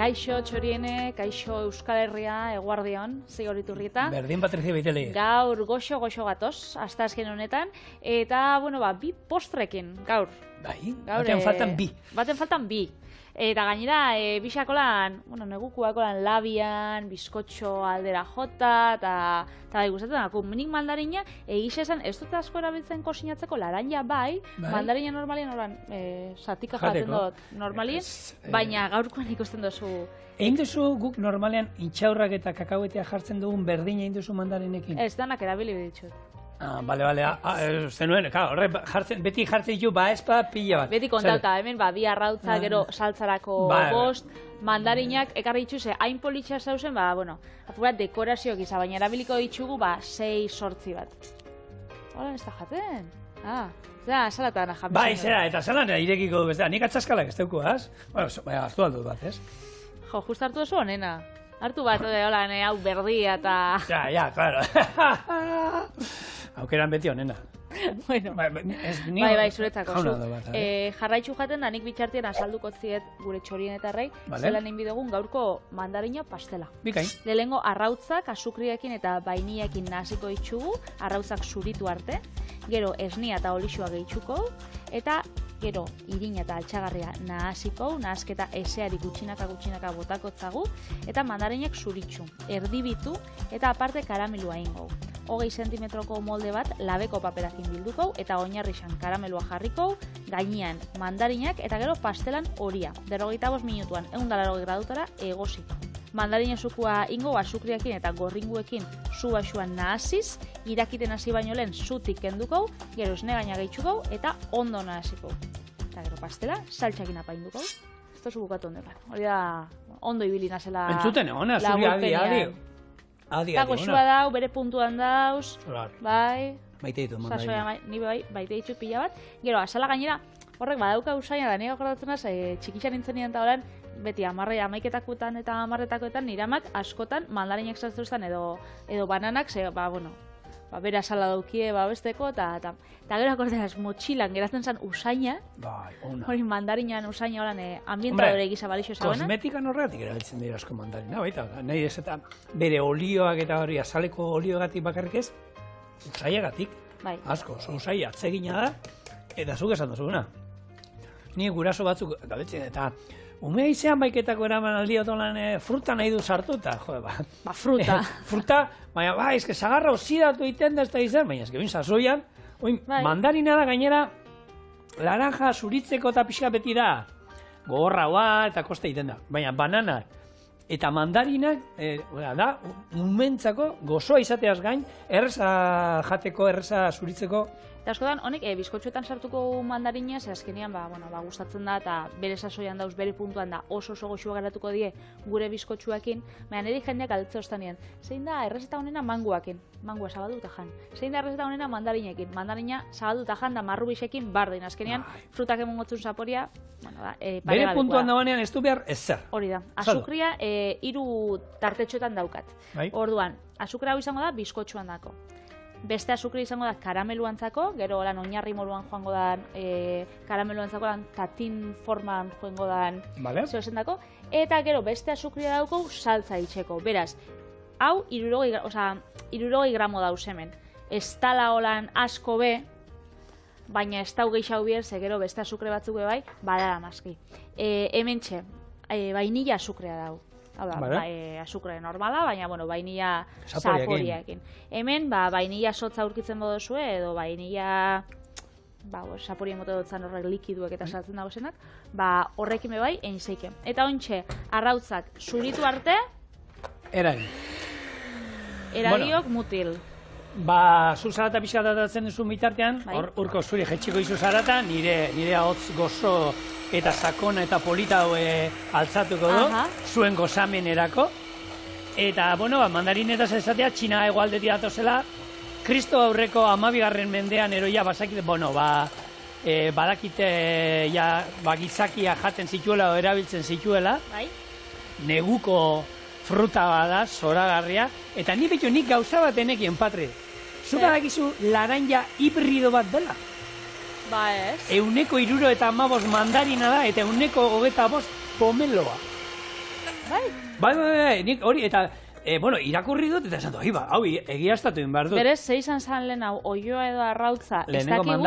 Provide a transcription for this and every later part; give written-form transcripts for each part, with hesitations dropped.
Kaixo Txoriene, kaixo Euskal Herria, eguardion, Zigoriturrieta. Berdin Patrizia Beitele. Gaur goxo gatoz, asteazken honetan, eta, bi postrekin, gaur. Bai, baten faltan bi. Baten faltan bi. Eta gainera, bisakolan, negukuakolan labian, bizkotxo aldera jota, eta bai gustatzen dago, minik mandarina, egixe esan, ez dut asko erabiltzen kosinatzeko, laranja bai, mandarina normalien oran, satika jaten dut normalien, baina gaurkoan ikusten duzu. Egin duzu guk normalean intxaurrak eta kakauetea jartzen dugun berdina egin duzu mandarinekin? Ez danak erabili ditut. Bale, zenuen, beti jartzen ditu, espada pila bat. Beti kontauta, hemen, bi arrautza, gero saltzarako bost, mandarinak, ekarri dituz, hain politxa zauzen, apurat dekorazioak izan, baina erabiliko ditugu, 6-8 bat. Hola, ez da jaten? Salatan jamizan. Bai, zera, eta salatan irekiko du, nik atzaskalak ez teuko, az? Aztu aldut bat, ez? Jo, just hartu oso, nena. Hartu bat, hau berdia eta... Ja, claro. Aukeran beti honena. Bueno, bai, zuretzako. Jarraitzu jaten da, nik bitxartien azalduko ziet gure txorienetarrei, zelan inbidegun gaurko mandarina pastela. Bikain. Lehengo arrautzak, azukriekin eta bainiakin nahasiko itxugu, arrautzak zuritu arte, gero esnia eta olixua gehitzuko, eta gero irina eta altxagarria nahasiko, nahasketa eseari gutxinaka botakotzagu, eta mandarinak zuritxu, erdibitu, eta aparte karamelua ingo. 20 zentimetroko molde bat labeko paperakin bilduko, eta oinarrixan karamelua jarriko, gainean mandarinak, eta gero pastelan horia. 45 minutuan, 180 gradutara egosik. Mandarina zukua ingo azukriakin eta gorringuekin zu basuan nahasiz, irakiten hasi baino lehen zutik kenduko, gero esne gaina gehitzuko eta ondo nahasiko. Eta gero pastela, saltxakin apainduko. Ez tozu bukatu ondekan. Hori da, ondo ibili nazela... Entzuten egona, zuri adi. Eta goxua dau, bere puntuan dauz, bai... Baite ditu mandarina. Ni baite ditut pila bat. Gero, asala gainera, horrek badauka usaina da, nire akordatzen az, txikitxan nintzen nian eta horan, beti amaiketakoetan eta amarretakoetan niramak askotan mandarinak sartzen edo bananak, bere asala daukie besteko, eta gero akordeaz motxilan geratzen zen usaina, hori mandarinan usaina horan ambientadore egisa balixo zauena. Kosmetikan horregatik erabiltzen dira asko mandarina, baita, nahi ez eta bere olioak eta hori azaleko oliogatik bakarrik ez, usaiagatik, asko, usaia atzegina da, eta zuk esan duzuguna. Ni guraso batzuk, eta umea izan baiketako eraman aldi otolan fruta nahi du sartu, eta fruta. Fruta, baina ezke zagarra osidatu egiten da ez da izan, baina ezke oin sasoian, mandarina da gainera laranja zuritzeko eta pixka beti da, gogorra eta kosta egiten da, baina banana eta mandarinak da, umentzako gozoa izateaz gain, erreza jateko, erreza zuritzeko. Eta askotan, honek, bizkotxuetan sartuko mandarina, ze azkenean, gustatzen da, eta bere sasoian dauz, bere puntuan da, oso goxua geratuko die gure bizkotxuakin, baina niri jendeak aldetze ostanean. Zein da, errezeta honena manguakin, mangua zabalduta jan. Zein da, errezeta honena mandarinekin, mandarina zabalduta jan da marrubisekin bardin. Azkenean, frutak emongotzun zaporia, bere puntuan dagoenean ez du behar ezer. Hori da, azukria 3 tartetxoetan daukat. Orduan, azukria hau izango da bizkotxuan dako. Beste azukri izango da karameluantzako, gero lan oinarri moduan joango da karameluantzako lan tatin forman joango da zehozen dako, eta gero beste azukria dauko saltza itxeko. Beraz, hau 60 gramo dauz hemen. Ez tala holan asko be, baina ez dau gehiago bier, ze gero beste azukre batzuk bai, badara mazki. Hemen txe, vainilla azukrea dau. Hau da, azukre normala, baina, vainilla zaporiakin. Hemen, vainilla sotza aurkitzen bodozue, edo vainilla saporien mote dutzen horrek likiduek eta saltzen dagozenak, horrekin bai, einzeike. Eta ontxe, arrautzak zuritu arte, eragiok mutil. Zu zarata pixka datatzen duzu bitartean, urko zuri jetxiko izu zarata, nire hotz gozo eta sakona eta polita altzatuko du, zuen gozamenerako. Eta, mandarinetaz ezatea, Txina hegoaldetik datozela, Kristo aurreko 12. mendean eroia bazakite, badakite gizakia jaten zituela o erabiltzen zituela, neguko fruta bada, zoragarria, eta nik gauza bat enekien, Patri. Zuka dakizu laranja hibrido bat dela? Ba ez. 165 mandarina da eta 125 pomeloa. Bai, nik hori, eta, bueno, irakurri dut, eta esan du, hau, egiaztatu egin behar dut. Berez, zeizan zan lehen hau, oioa edo arrautza, ez dakigu,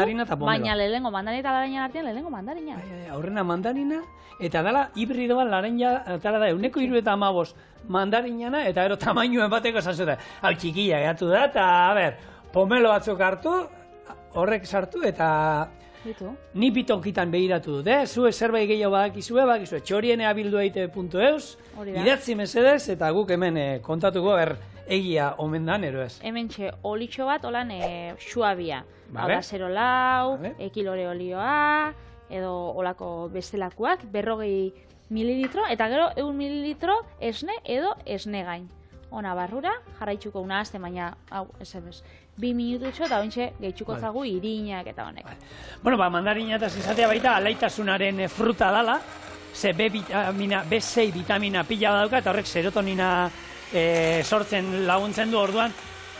baina lehenengo mandarina eta laranja artean lehenengo mandarina. Aurrena mandarina, eta dala, hibrido bat laranja, eta da, 1,75 mandarinana, eta ero tamainuen bateko esan hau txikia gehatu da, eta, pomelo batzuk hartu, horrek sartu, eta ni bitonkitan behiratu dut, Zue zerbait gehiago badakizue, txorieneabildua.eus, idatzi mesedez, eta guk hemen kontatuko, egia omen dan, ero ez. Hemen olitxo bat, holan, suabia. Hau da, 0 lau, ekilore olioa, edo olako bestelakoak, 200 mililitro, eta gero 100 mililitro esne edo esne gain. Ona barrura, jarraitzuko una azte, baina, hau, SMS, 2 minututxo, eta ointxe gehitzuko zagu irinak eta honek. Bueno, mandarina eta izatea baita, alaitasunaren fruta dala, ze B6 vitamina pila badauka, eta horrek serotonina sortzen laguntzen du orduan,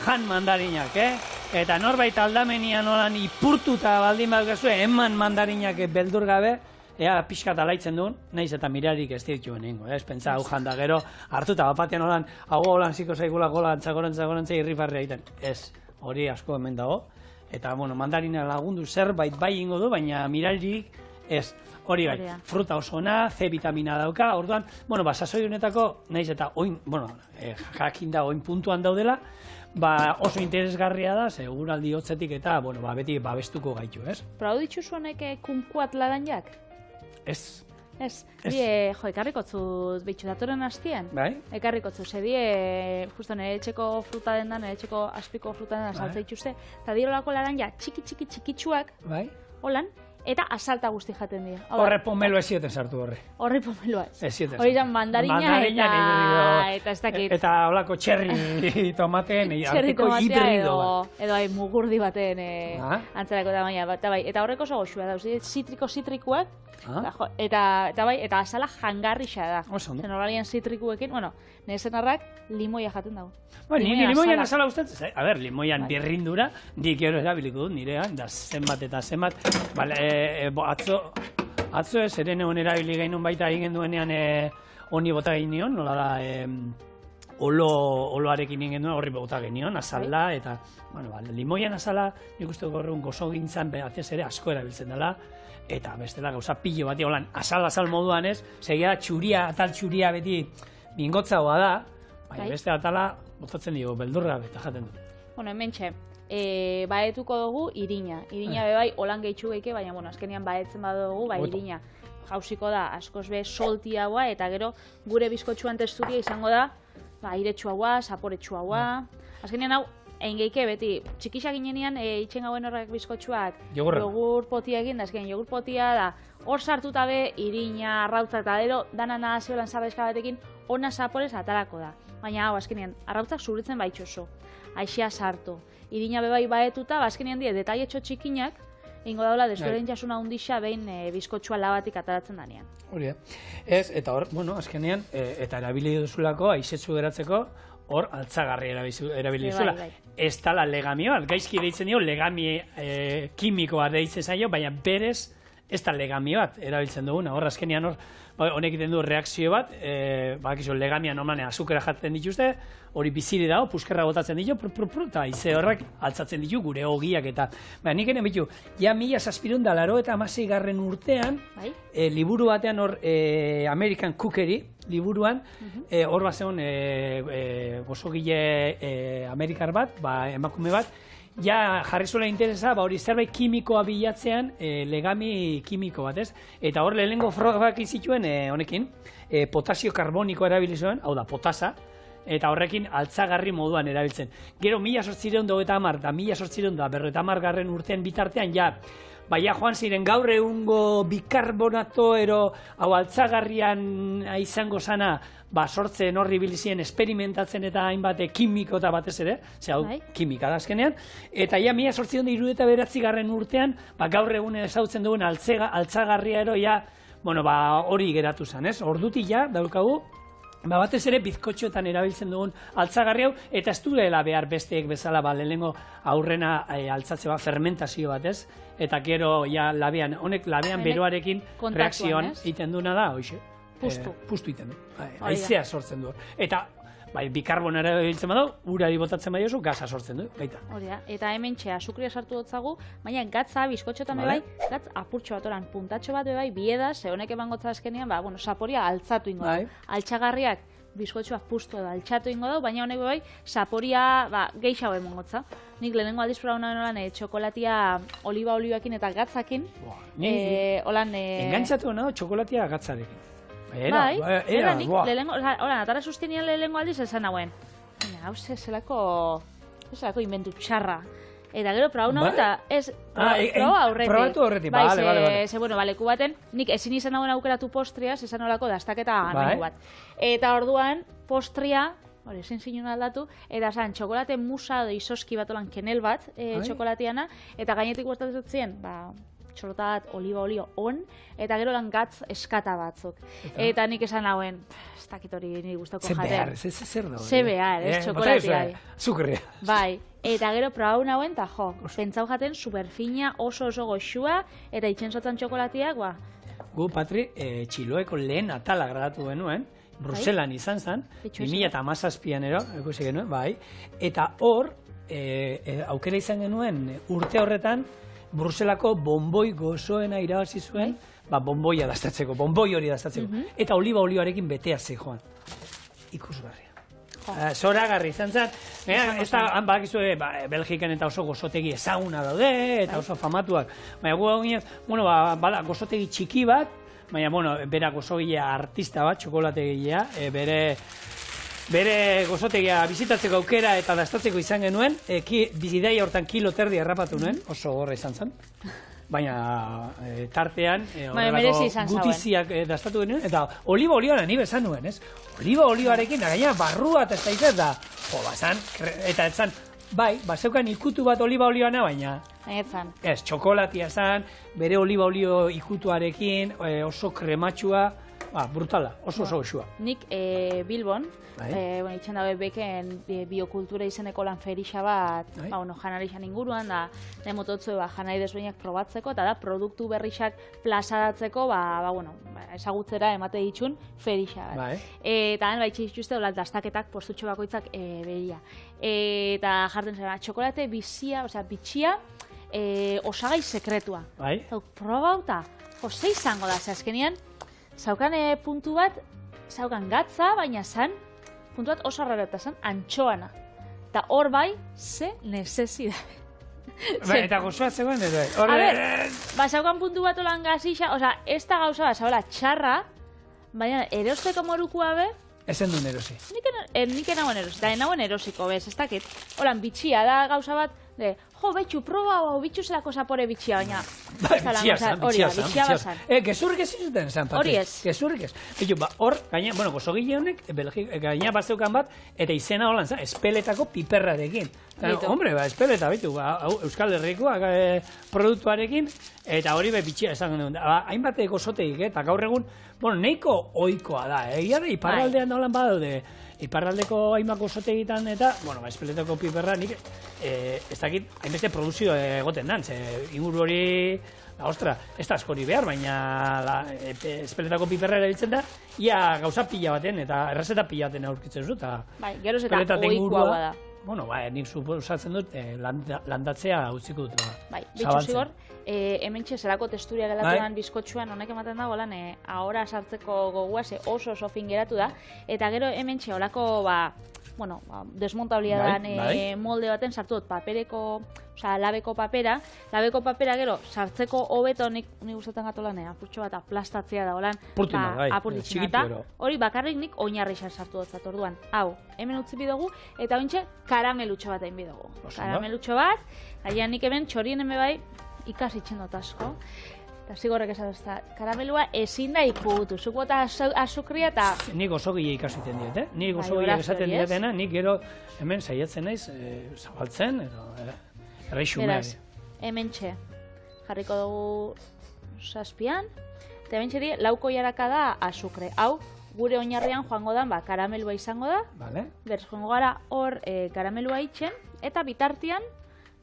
jan mandarinak, Eta norbait aldamenian olan ipurtuta baldin badukazue, eman mandarinak beldur gabe, ea pixkat alaitzen duen, nahiz eta mirarik ez dituen ingo, ez pentsa hau janda gero, hartuta bapatean olan, hau holan ziko zaigula gola, txakorantza irrifarria egiten. Ez, hori asko hemen dago, eta bueno, mandarina lagundu zerbait bai ingo du, baina mirarik ez. Hori bai, fruta oso ona, C vitamina dauka, orduan, bueno, sasoi honetako, nahiz eta oin, bueno, jakin da oin puntuan daudela, oso interesgarria da, seguraldi hotzetik eta, bueno, beti babestuko gaitu, ez? Prau ditxuzu honek kumkuat laranjak? Ez. Ez, ekarrikotzut behitxu datoren hastian. Bai? Ekarrikotzu, justo nire etxeko fruta den da, nire etxeko aspiko fruta den da, saltza dituzte, eta dirolako laranja txikitsuak, holan, eta asalta guzti jaten dira. Horre pomelo ez zioten sartu horre. Horre pomelo ez. Ez zioten sartu. Hori zan mandarina eta ez dakit. Eta holako txerri tomateen arteko hibrido bat. Edo mugurdi baten antzerako tamaina bat. Eta horreko oso goxua da, zitrikuak, eta azala jangarrixa da. Zen horralian zitrikuekin, bueno, nire zenarrak limoia jaten dago. Ni limoian azala gustatzen, limoian birrindura, dik gero erabiliko dut nirean, da zenbat eta zenbat, atzo ez, ere neon erabili gainun baita egin duenean honi bota genion, nola da, oloarekin egin duen horri bota genion, azala, eta, limoian azala, nik uste gorreun gozo gintzan, atez ere asko erabiltzen dela, eta bestela gauza pilo bati, holan, azal moduan ez, segia atal txuria beti mingotzagoa da, baina beste atala botatzen dio, beldurra eta jaten du. Bueno, hemen baetuko dugu irina. Irina bebai holan gehitxu geike, baina azkenian baetzen badugu, irina jausiko da askoz be soltiagoa, eta gero gure bizkotxuan testuria izango da airetsuagoa, saporetsuagoa. Azkenian hau, egin geike beti, txikisa ginenean itxen gauen horrek bizkotxuak jogur potia egin, da azkenean jogur potia da, hor sartuta be, irina, arrautza eta gero, dana naziolan zarraizka batekin, ona saporez atarako da. Baina hau, azkenean, arrautzak zuritzen baitxoso, aixea sartu. Irina bebai baetuta, azkenean die, detaietxo txikinak, ingo daula, destuaren jasuna hundixa behin bizkotxua labatik ataratzen danean. Hori, ez, eta hor, azkenean, eta erabili duzulako, aizetzu geratzeko, hor altzagarri erabili duzula. Ez tala legamio, gaizki deitzen dio, legami kimikoa deitzen zaio, baina berez, ez da legamio bat erabiltzen duguna. Hor, azkenean hor, honek egiten du reakzio bat, badakizu legamia normalne azukera jatzen dituzte, hori biziri dago, puskerra botatzen ditu, eta ize horrek altzatzen ditu gure ogiak eta. Nik ere bitu, ja 1786 urtean, liburu batean hor American Cookery, liburuan, hor bat zegoen gozogile amerikar bat, emakume bat, ja jarri zuela interesa, hori zerbait kimikoa bilatzean, legami kimiko bat, ez? Eta hor lehenengo frogak izituen honekin, potasio karboniko erabili zuen, hau da, potasa, eta horrekin altzagarri moduan erabiltzen. Gero 1850 eta 1850 urtean bitartean, baina joan ziren gaur egungo bikarbonato hau altzagarrian izango zana, sortzen horri bilizien esperimentatzen eta hainbat kimiko eta batez ere, hau kimika da azkenean, eta 1879 urtean, gaur egun ezautzen duen altzagarria hori geratu zen, ez? Ordutik daukagu, batez ere bizkotxoetan erabiltzen dugun altzagarri hau, eta ez duela behar besteek bezala lehenengo aurrena altzatze fermentazio bat, ez? Eta gero honek labean beroarekin reakzioan egiten duena da, hoxe. Pustu iten du. Haizea sortzen du. Eta bikarbonara biltzen badau, urari botatzen badiozu, gaza sortzen du, baita. Hori da, eta hemen txea, azukria sartu dutzagu, baina gatza, bizkotxotan bebai, gatz apurtxo bat oran, puntatxo bat bebai, bieda, ze honek emangotza azkenean, saporia altzatu ingo da. Altxagarriak, bizkotxoa pustu edo altxatu ingo da, baina honek bebai, saporia geixau emangotza. Nik lehenengo aldiz proba honan txokolatia oliba olioekin eta gatzakin. Engantzatu nago txokolatia gatzarekin. Bai, nik atara sustenian lehenengo aldiz esan hauen. Hau zelako inventu txarra. Eta gero proba nagoen eta ez proba aurretik. Probatu aurretik, bale. Leku baten, nik ezin izan nagoen aukeratu postria, esan olako dastaketa mengu bat. Eta orduan, postria, ezin zinun aldatu, eta zan, txokolate musa edo izoski bat olan kenel bat, txokolatiana, eta gainetik gustatzen txorotat, oliba olio on, eta gero lan gatz eskata batzuk. Eta nik esan hauen, ez dakit hori nire guztoko jaten. Zer da hori? Ze behar, txokolatia. Zukria. Bai, eta gero probau nauen, eta pentsau jaten superfina, oso goxua, eta itxensotan txokolatiak, Gu, Patri, Txiloeko lehen atala grabatu genuen, Bruselan izan zen, 2017an ikusi genuen, bai, eta hor, aukera izan genuen urte horretan, Bruselako bonboi gozoena irabazi zuen, bonboia daztatzeko, bonboi hori daztatzeko. Eta oliba olioarekin betea zegoan. Ikusgarria. Zoragarri izan zen. Ez da, han bakizue, Belgikan eta oso gozotegi ezaguna daude, eta oso famatuak. Baina gu hau ginen, bada gozotegi txiki bat, baina, bera gozogilea artista bat, txokolategilea, bere gozotegia bizitatzeko aukera eta daztatzeko izan genuen, bizidaia hortan kilo terdi errapatu nuen, oso gorra izan zen. Baina tartean, gutiziak daztatu genuen, eta oliba olioan ani bezan nuen, ez? Oliba olioarekin, gaina barrua eta ez da izan da, bazan, eta ez zan, zeukan ikutu bat oliba olioana, baina ez, txokolatia zan, bere oliba olio ikutuarekin, oso krematxua, brutala, oso goxua. Nik Bilbon, itxen dabe beken biokultura izeneko lan ferixa bat, janarixan inguruan, da demototzu janari desbeinak probatzeko, eta da produktu berrixak plazaratzeko, ezagutzera emate ditxun ferixa bat. Eta han baitxe dituzte, dastaketak postutxo bakoitzak beria. Eta jartzen zen, txokolate bizia, bitxia, osagai sekretua. Probauta, ze izango da, ze azkenian, zaukan puntu bat, zaukan gatza, baina zan, puntu bat oso arraro eta zan, antxoana. Eta hor ze necesidade. Eta gozoa zegoen edo. A ber, zaukan puntu bat olan gazixa, ez da gauza zaula txarra, baina erosteko morukua be, ezen duen erosi. Nik enagoen erosi, eta enagoen erosiko, bez, ez dakit. Holan, bitxia da gauza bat, betxu, proba, bitxu zelako zapore bitxia, baina... Bitxia bazan. Gezurrik ez izuten zan, Patri. Hori ez. Gezurrik ez. Hor, gaina, gozogile honek, gaina bat zeukan bat, eta izena holan zan, espeletako piperrarekin. Hombre, espeleta, bitu, Euskal Herrikoak produktuarekin, eta hori bitxia esan genuen. Hainbat gozotegik, eta gaur egun, neiko oikoa da, egia da, iparraldean holan badaude, iparraldeko hainbat gozotegitan eta, espeletako piperra, nik, ez dakit, hainbeste produzio egoten dan, ze inguru hori, ostra, ez da askori behar, baina espeletako piperra erabiltzen da, ia gauza pila baten, eta errezeta pila baten aurkitzen zu, eta geroz eta oikoa bada. Nik suposatzen dut landatzea utziko dut. Bitxu zigor, hementxe zelako testuria gelatuan bizkotxuan honek ematen dago lan, ahora sartzeko gogua, oso fin geratu da, eta gero hementxe olako, desmontablia dan molde baten sartu dut papereko, labeko papera gero sartzeko hobeto nik gustatzen gato lan, apurtxo bat aplastatzea da holan, apurtitzen eta hori bakarrik nik oinarrixan sartu dut orduan. Hau, hemen utzi bidugu, eta ointxe karamelutxo bat egin bidugu. Karamelutxo bat, gaian nik hemen txorien bai ikasitzen dut asko. Eta zigorrek esan dut, karamelua ezin da ikutu, zuko eta azukria eta... Nik gozogile ikasiten diet, Nik gozogile esaten dietena, nik gero hemen saiatzen naiz, zabaltzen, erreixumea. Beraz, hemen txe, jarriko dugu zazpian, eta hemen txeri lauko jaraka da azukre. Hau, gure oinarrian joango da, karamelua izango da, berz joango gara hor karamelua itxen, eta bitartian,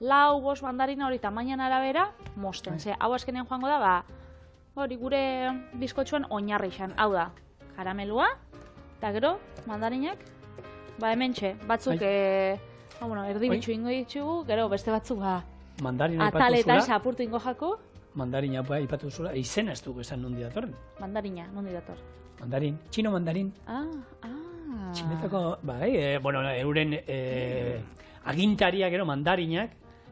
lau, bost mandarina hori tamainan arabera, mosten. Hau azkenean joango da, hori gure bizkotxuan oinarri izan. Hau da, karamelua, eta gero, mandarinak, hementxe, batzuk, erdi bitxu ingo ditugu, gero beste batzuk, ataletan sapurtu ingo jako. Mandarina ipatu zula, izena ez dugu esan nondi datorren. Mandarina, nondi dator. Mandarin, txino mandarin. Txinetako, euren agintariak gero mandarinak,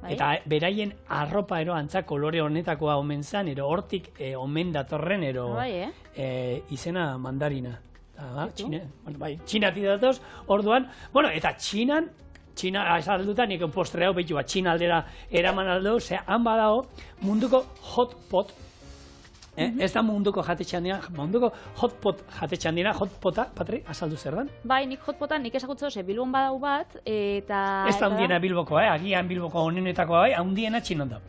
eta beraien arropa ero antza kolore honetakoa omen zan, ero hortik omen datorren ero izena mandarina. Txinati datoz, orduan, eta Txina esalduta nik postre hau behitu Txina aldera eraman aldo, han badago munduko hot pot, ez da munduko jatetxean dira, munduko hot pot jatetxean dira, hot pota, Patri, azaldu zer dan? Bai, nik hot pota nik esakutze doze, Bilbon badau bat, eta... Ez da hundiena Bilbokoa, agian Bilboko honenetakoa bai, hundiena Txinon da.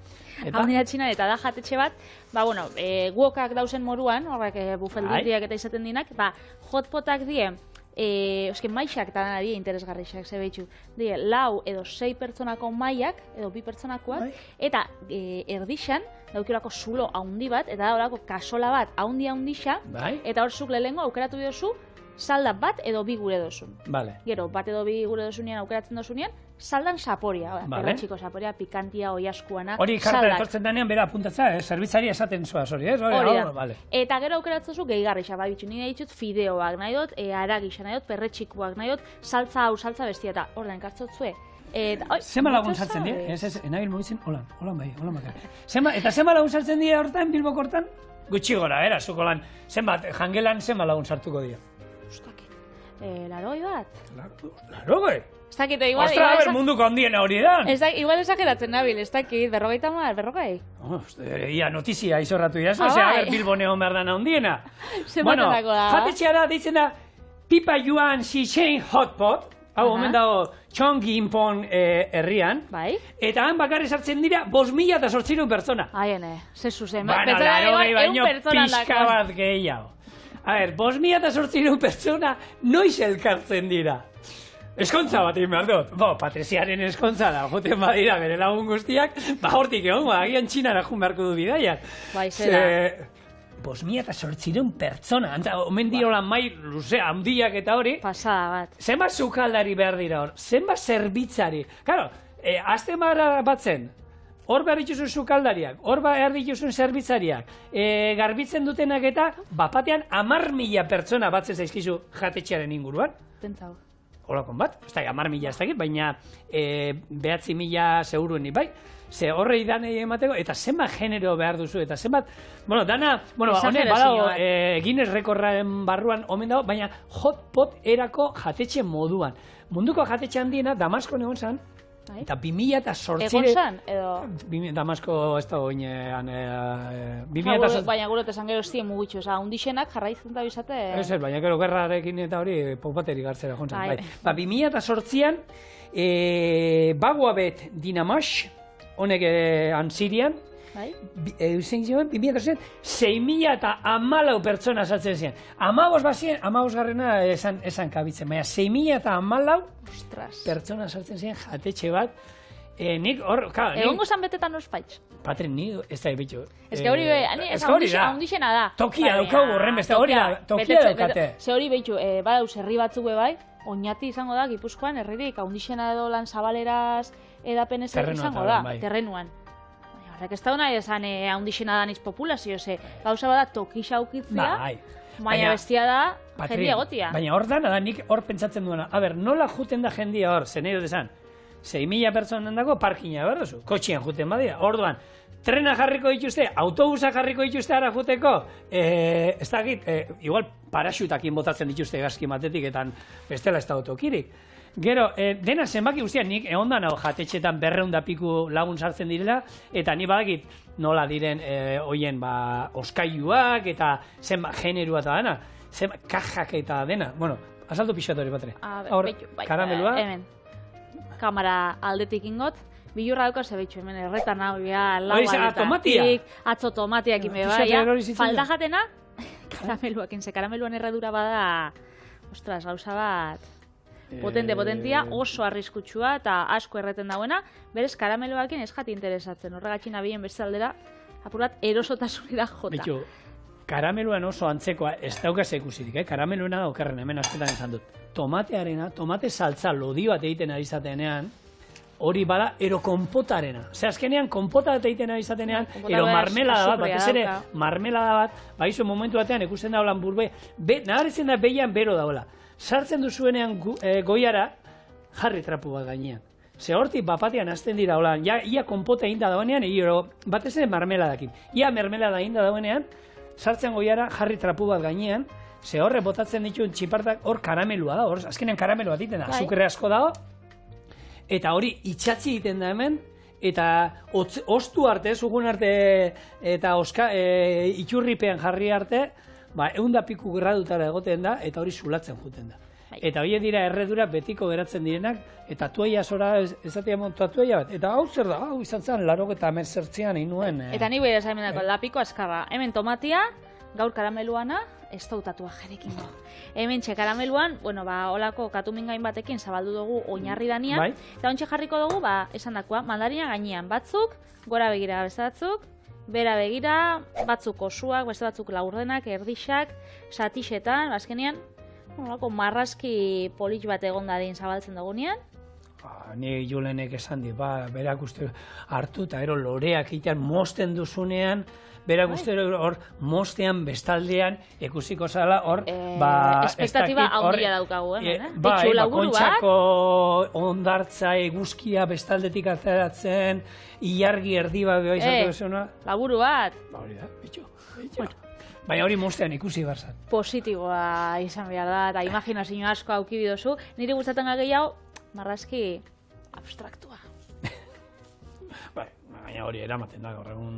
Hundiena Txinan eta da jatetxe bat, guokak dausen moruan, horrek bufeldurriak eta izaten dinak, hot potak die, maixak eta dana die interesgarrixak, ze behitxu. Die, 4 edo 6 pertsonako maiak, edo 2 pertsonakoak, eta erdixan, daukirako zulo haundi bat, eta da horako kasola bat haundixa, eta hor zuk lehengo aukeratu dozu, salda bat edo 2 gure dozun. Gero, bat edo 2 gure dozunean aukeratzen dozunean, saldan saporia, erratxiko saporia, pikantia, oiaskuana, hori karta etortzen denean bera apuntatza, zerbitzari esaten zoaz hori, ez? Hori da. Eta gero aukeratzen zu gehigarrixa, bitxu, nire ditut fideoak nahi dut, aragisa nahi dut, perretxikuak nahi dut, saltza hau, saltza bestia, eta ordean kartzotzue. Zema lagun sartzen dira? Ez, enabil mugitzen, holan bai, eta zema lagun sartzen dira hortan, Bilboko hortan? Gutxi gora, zuko lan, jangelan zema lagun sartuko dira? Laroi bat? Laroi? Ez dakit, igual... Ostra, munduko handiena hori edan! Igual esageratzen nabil, ez dakit, 50 berrogei? Ia notizia izorratu dira, Bilbon egon behar dana handiena. Zenbatenako da? Jatetxeara ditzen da, Pipa Yuan Xixen Hot Pot, hau, omen dago, Chonginpon herrian, eta han bakarri sartzen dira 5.800 pertsona. Aiene, zezu zen. Larogei baino pixka bat gehiago. A ber, 5.800 pertsona noiz elkartzen dira. Eskontza bat egin behar dut. Patriziaren eskontza da, joten badira bere lagun guztiak, hortik egon, agian Txinara jun beharko du bidaiak. Bai, zera. 5.800 pertsona, omen diola mai luzea, handiak eta hori. Pasada bat. Zenbat sukaldari behar dira hor, zenbat zerbitzari. Karo, azten batzen, hor behar dituzun sukaldariak, hor behar dituzun zerbitzariak, garbitzen dutenak eta, bapatean 10.000 pertsona batzen zaizkizu jatetxearen inguruan. Pentsau. Holakon bat, ez da, 10.000 ez dakit, baina 9.000 seguruen bai, ze horrei danei emateko, eta zenbat genero behar duzu, eta zenbat, dana, honen badago, Guinness rekorraren barruan omen dago, baina hot pot erako jatetxe moduan. Munduko jatetxe handiena, Damaskon egon zan, eta 2008... Egon zan, edo... Damasko ez da goinean... Baina gure esan gero estien mugitxu, hundixenak jarraitzen da bizate... Ez, baina gero gerrarekin eta hori popateri gartzera jontzan. 2008an, Baguabet Dinamash, honek Sirian, eusen zioen, 2008an, 6.014 pertsona saltzen ziren. 15 garrena esan kabitzen, baina 6.014 pertsona saltzen ziren jatetxe bat. Nik hor, egongo zan betetan ospaitz. Patri, ni ez da ebitxu. Ez que hori haundixena da. Tokia daukagu horren beste, hori da, tokia daukate. Ze hori behitxu, badau herri batzuk bai, oinati izango da, Gipuzkoan, herririk, haundixena edo lan zabaleraz edapenez izango da, terrenuan. Horrek ez da nahi esan haundixena da niz populazio, ze gauza bada tokisa aukitzea, baina bestia da jendia gotia. Baina hor da, nik hor pentsatzen duena, nola juten da jendia hor, zen nahi dut esan, 6.000 pertsonan dago parkina behar duzu, kotxian juten badira, orduan, trena jarriko dituzte, autobusa jarriko dituzte ara juteko, ez dakit, igual paraxutakin botatzen dituzte gazki matetik, eta bestela ez da autokirik. Gero, dena zenbaki guztian, nik egondan hau jatetxetan 200 piku lagun sartzen direla, eta ni badakit nola diren hoien oskailuak, eta zenbat generua eta dena, zenbat kajak eta dena. Bueno, azaldu pixatori batre. Karamelua. Hemen, kamara aldetik ingot, bilurra daukaz ebitxu, hemen erretan hau, lau aletatik, atzo tomatiak ime bai, falta jatena, karameluakin, ze karameluan erradura bada, ostras, gauza bat, potentia, oso arriskutsua eta asko erreten dauena, berez karameluakin ez jati interesatzen, horregatxin abien beste aldera, apurat erosotasunera jota. karameluan oso antzekoa, ez daukaz ikusirik, karameluena okerren hemen asketan esan dut. Tomatearena, tomate saltza lodi bat egiten ari zatenean, hori bada, ero konpotarena. Ose, azkenean, konpota bat egiten ari zatenean, ero marmelada bat, batez ere, marmelada bat, baizu momentu batean, ikusten da holan burbe, nagaretzen da behian bero daola. Sartzen duzuenean goiara, jarri trapu bat gainean. Ze hortik bapatean azten dira holan, ia konpota egin da dauenean, batez ere marmeladakin. Ia marmelada egin da dauenean, sartzen goiara, jarri trapu bat gainean, ze horre botatzen dituen txipartak, hor karamelua da, hor azkenean karamelua egiten da, azukre asko dago, eta hori itxatzi egiten da hemen, eta ostu arte, zugun arte, eta itxurripean jarri arte, 100 piku gradutara egoten da, eta hori zulatzen juten da. Eta hori dira erredura betiko geratzen direnak, eta tuaia zora, ezatea montu tuaia bat. Eta hau zer da, hau izan zen, 80 egin nuen. Eta ni behar esan mendako, lapiko azkarra. Hemen tomatia, gaur karameluana, ez dautatua jerekin da. Hemen txe karameluan, holako katumingain batekin zabaldu dugu oinarri danian, eta ontsa jarriko dugu, esan dakoa, mandarina gainean batzuk, gora begira beste batzuk, bera begira, batzuk osuak, beste batzuk laurdenak, erdixak, satixetan, azkenean, marrazki polit bat egon dadin zabaltzen dugunean. Ni Julenek esan di, berak uste hartu eta ero loreak egitean mosten duzunean, berak uste hor mostean bestaldean ikusiko zala hor, espektatiba handia daukagu, kontxako ondartza eguzkia bestaldetik ateratzen, ilargi erdi bat beha izatu duzuna. Laburu bat. Hori da, bitxo. Baina hori mostean ikusi barzat. Positiboa izan behar da, eta imaginazio asko auki bidozu. Nire gustatzen gehiago, marrazki abstraktua. Baina hori eramaten da, gaur egun,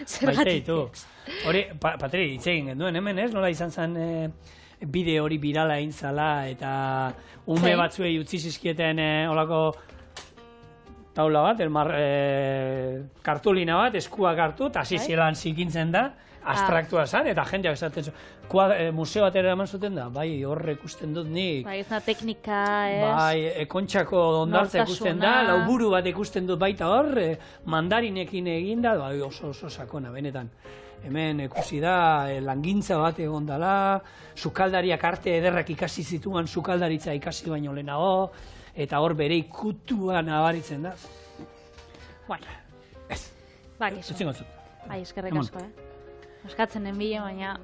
zergatik. Hori, Patri, hitz egin genduen, hemen ez, nola izan zen bideo hori birala egin zala, eta ume batzuei utzi zizkieten olako taula bat, kartulina bat, eskuak hartu, eta zizielan zikintzen da, abstraktua zan, eta jendeak esaten zu. Museo bat ere eman zuten da, bai, horre ikusten dut nik. Bai, ez da teknika, ez? Bai, kontxako ondartza ikusten da, lauburu bat ikusten dut baita hor, mandarinekin eginda, bai, oso sakona, benetan. Hemen ikusi da, langintza bat egon dela, sukaldariak arte ederrak ikasi zituen, sukaldaritza ikasi baino lehenago, eta hor bere ikutua nabaritzen da. Bueno. Ez. Bai, eso. Etxingo zut. Bai, eskerrik asko, Eskatzen enbile, baina...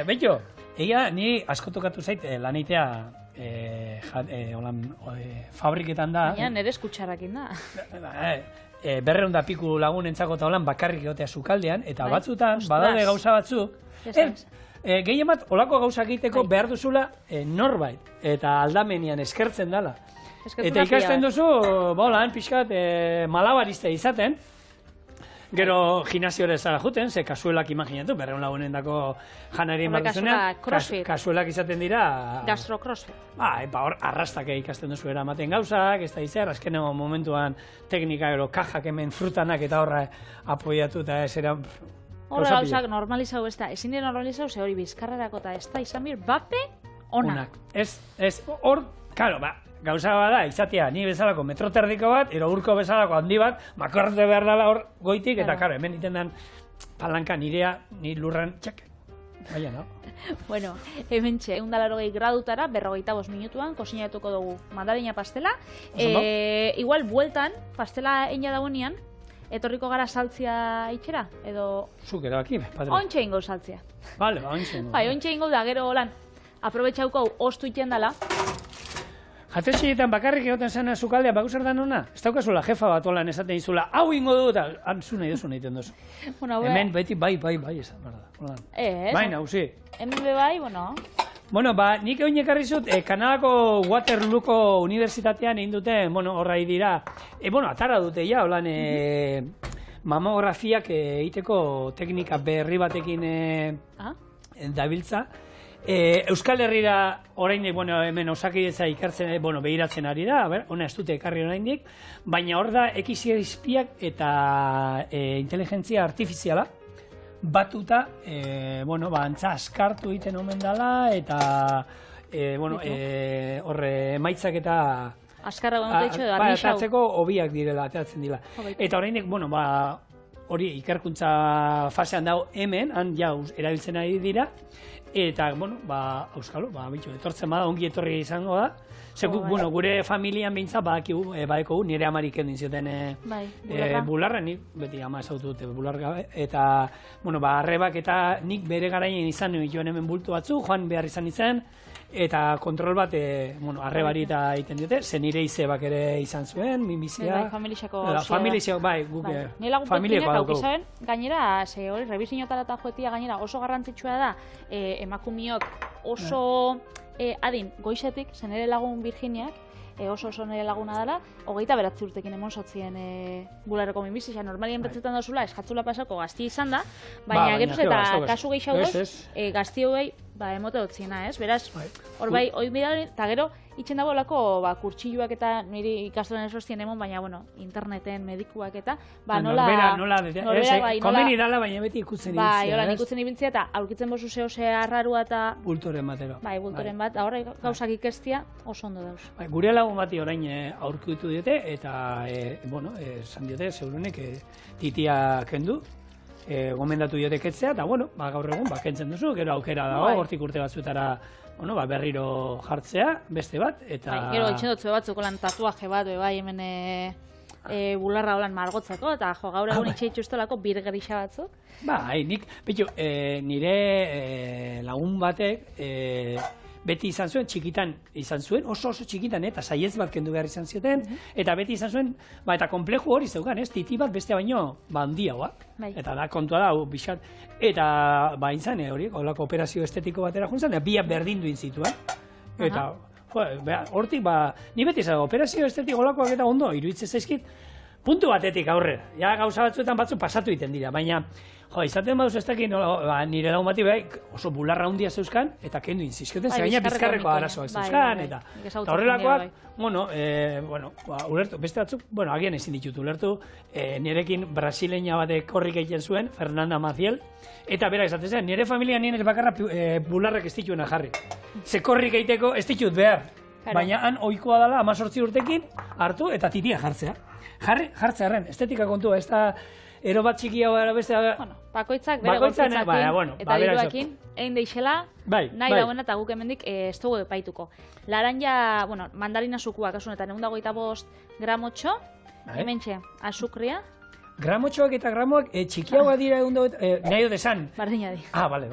Betxo, egia ni asko tokatu zait lan eitea fabriketan da. Baina nire eskutxarrakin da. 200 piku lagunentzako eta holan bakarrik egotea sukaldean, eta batzutan, badaude gauza batzuk, gehien bat, olako gauzak egiteko behar duzula norbait, eta aldamenian eskertzen dela. Eta ikasten duzu, lan pixkat malabarista izaten, gero gimnasiora ezara juten, ze kasuelak imaginatu, 200 lagunendako janari emaduzunean, kasuelak izaten dira... Gastro-crossfit. Hor arrastak ikasten duzu eramaten gauzak, ez da izan, azkeneko momentuan teknika gero kajak hemen frutanak eta horra apoiatu eta ez era... Horra gauzak normalizau ez da, ezin dira normalizau, ze hori bizkarrerako eta ez da izan bir, bape onak. Ez, hor, karo, gauza bada, izatea, ni bezalako metroterdiko bat, ero urko bezalako handi bat, makorrate behar dela hor goitik, eta karo, hemen iten den palanka nirea, ni lurran, txak, baina, no? Bueno, hemen txe, 180 gradutara, 45 minutuan, kosinatuko dugu mandarina pastela. Igual, bueltan, pastela eina dagoenean, etorriko gara saltzia itxera, edo... Zuk erabaki, padre. Ontxe ingo saltzia. Vale, ontxe ingo. Bai, ontxe ingo da, gero lan, aprobetxauko ostu iten dela. Jatetxeetan bakarrik egoten zen sukaldea, baku zer da nona? Ez daukazula jefa bat olan esaten izula, hau ingo du, eta zu nahi dozu egiten dozu. Hemen beti bai, esan, berda. Bai, nauzi. Hemen bai, bueno. Bueno, nik egin ekarri zut, Kanadako Waterlooko Unibertsitatean egin duten, horra dira, atara dute ja, holan, mamografiak egiteko teknika berri batekin dabiltza. Euskal Herrira orain hemen osakidetza ikartzen, behiratzen ari da, ona ez dute ekarri oraindik, baina hor da X-izpiak eta inteligentzia artifiziala batuta, antza askartu egiten omen dela, eta horre emaitzak eta askarra ganotetxo edo argixau. Atatzeko hobiak direla, ateratzen dira. Eta oraindik, hori ikerkuntza fasean dago hemen, han ja erabiltzen ari dira, eta, bueno, auskalo, etortzen bada, ongi etorri izango da. Bueno, gure familian behintzat badeko nire amarik endin zioten bularra, nik beti ama esautu dute bular gabe, eta, bueno, arrebak eta nik bere garaien izan joan hemen bultu batzu, joan behar izan izan, eta kontrol bat, arrebari eta egiten diote, zen nire izebak ere izan zuen, minbizia. Familixako, guk familiako daukau. Gainera, hori, rebizinotara eta joetia gainera oso garrantzitsua da, emakumiok oso adin, goixetik, zen ere lagun Virginiak, oso nire laguna dela, 29 urtekin emon sotzien bularreko minbizia, normalien betzetan dauzula, eskatzula pasako gazti izan da, baina geruz eta kasu gehiago doz, gazti hogei emote dutziena, ez? Beraz, hor bai, hoi bidaren, eta gero, itxen dago lako kurtxiluak eta niri ikastolen esostien emon, baina, bueno, interneten, medikuak eta, nola, komeni dala, baina beti ikutzen ibiltzea, bai, hola, ikutzen ibiltzea, eta aurkitzen bozu zehose arrarua eta... Bultoren batero. Bai, bultoren bat, horre gauzak ikestia oso ondo dauz. Gure lagun bati orain aurkitu diote, eta, esan diote, zeurunek, titia kendu, gomendatu diote ketzea, eta, gaur egun, kentzen duzu, gero aukera dago, hortik urte batzuetara, berriro jartzea, beste bat, eta... Gero, itxendotzu batzuko lan tatuaje bat, bai, hemen bularra holan margotzako, eta gaur egun itxeitxustolako birgerixa batzuk. Nik, nire lagun batek, beti izan zuen, txikitan izan zuen, oso txikitan, eta saiez bat kendu behar izan zioten, eta beti izan zuen, eta kompleju hori zeugan, titi bat beste baino, handiagoak, eta da kontua da, bizat, eta izan, hori, holako operazio estetiko batera juntzan, biak berdin duin zituen, eta, hortik, ni beti izan, operazio estetiko holakoak eta ondo, iruditzen zaizkit, puntu batetik aurrera, ja gauza batzuetan batzu pasatu iten dira, baina, izaten baduz ez dakit, nire lagun bati oso bularra handia zeuzkan, eta kendu inzizkioten, baina bizkarreko arazoak zeuzkan, eta horrelakoak, ulertu, beste batzuk, agian ezin ditut ulertu, nirekin brasileña batek korrik egiten zuen, Fernanda Maciel, eta berak esaten zen, nire familia nien ez bakarra bularrak ez dituena jarri. Ze korrik egiteko ez ditut behar, baina han ohikoa dela 18 urtekin hartu eta titia jartzea. Jartzearen, estetika kontua, ez da ero bat txiki hau gara beste... Bakoitzak bere gorputzakin eta diruakin, egin deixela, nahi dagoena eta guk hemendik ez dugu epaituko. Laranja, mandarina sukua, kasunetan, 125 gramotxo, hementxe, azukria. Gramotxoak eta gramoak txikiagoa dira egun dut, nahi dut esan? Bardina di. Bale.